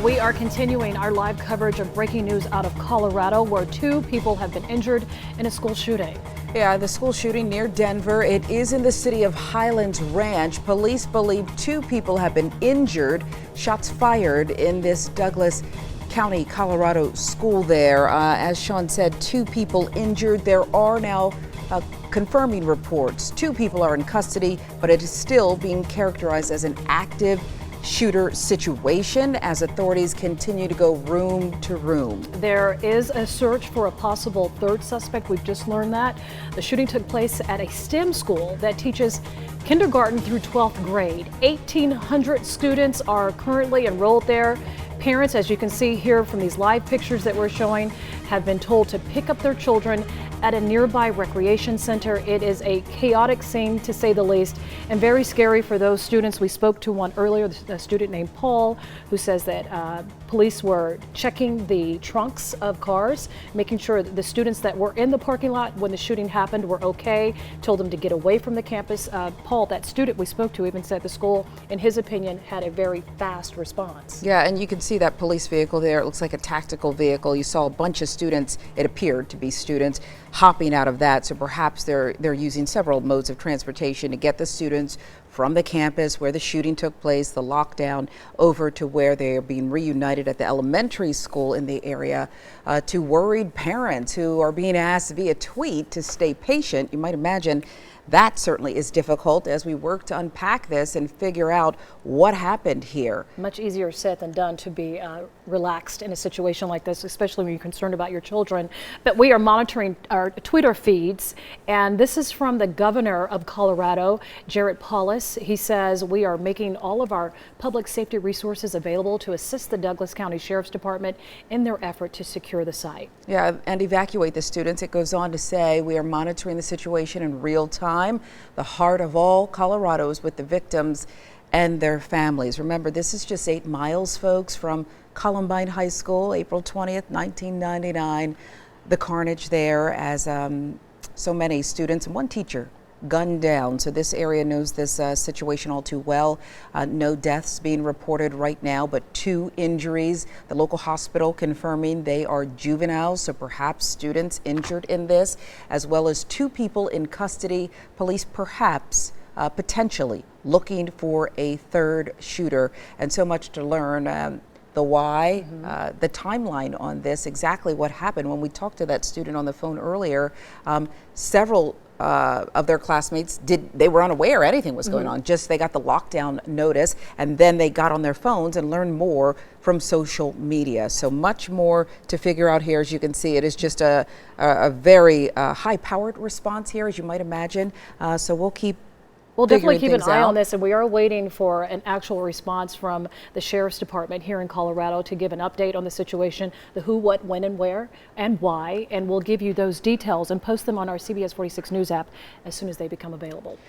We are continuing our live coverage of breaking news out of Colorado, where 2 people have been injured in a school shooting. Yeah, the school shooting near Denver. It is in the city of Highlands Ranch. Police believe 2 people have been injured. Shots fired in this Douglas County, Colorado school there. As Sean said, 2 people injured. There are now confirming reports. 2 people are in custody, but it is still being characterized as an active shooter situation as authorities continue to go room to room. There is a search for a possible 3rd suspect. We've just learned that. The shooting took place at a STEM school that teaches kindergarten through 12th grade. 1,800 students are currently enrolled there. Parents, as you can see here from these live pictures that we're showing, have been told to pick up their children at a nearby recreation center. It is a chaotic scene, to say the least, and very scary for those students. We spoke to one earlier, a student named Paul, who says that police were checking the trunks of cars, making sure that the students that were in the parking lot when the shooting happened were okay, told them to get away from the campus. Paul, that student we spoke to, even said the school, in his opinion, had a very fast response. Yeah, and you can see that police vehicle there. It looks like a tactical vehicle. You saw a bunch of students, it appeared to be students, hopping out of that. So perhaps they're using several modes of transportation to get the students from the campus where the shooting took place, the lockdown, over to where they are being reunited at the elementary school in the area, to worried parents who are being asked via tweet to stay patient. You might imagine that certainly is difficult as we work to unpack this and figure out what happened here. Much easier said than done to be relaxed in a situation like this, especially when you're concerned about your children. But we are monitoring our Twitter feeds, and this is from the governor of Colorado, Jared Polis. He says we are making all of our public safety resources available to assist the Douglas County Sheriff's Department in their effort to secure the site. Yeah, and evacuate the students. It goes on to say we are monitoring the situation in real time. The heart of all Colorado is with the victims and their families. Remember, this is just 8 miles, folks, from Columbine High School, April 20th, 1999. The carnage there as so many students and 1 teacher gunned down. So this area knows this situation all too well. No deaths being reported right now, but 2 injuries. The local hospital confirming they are juveniles, so perhaps students injured in this, as well as 2 people in custody. Police perhaps potentially looking for a 3rd shooter, and so much to learn. The why, the timeline on this, exactly what happened. When we talked to that student on the phone earlier, several of their classmates they were unaware anything was going on. Just they got the lockdown notice, and then they got on their phones and learned more from social media. So much more to figure out here. As you can see, it is just a very high-powered response here, as you might imagine. So we'll definitely keep an eye on this, and we are waiting for an actual response from the Sheriff's Department here in Colorado to give an update on the situation, the who, what, when, and where, and why, and we'll give you those details and post them on our CBS 46 News app as soon as they become available.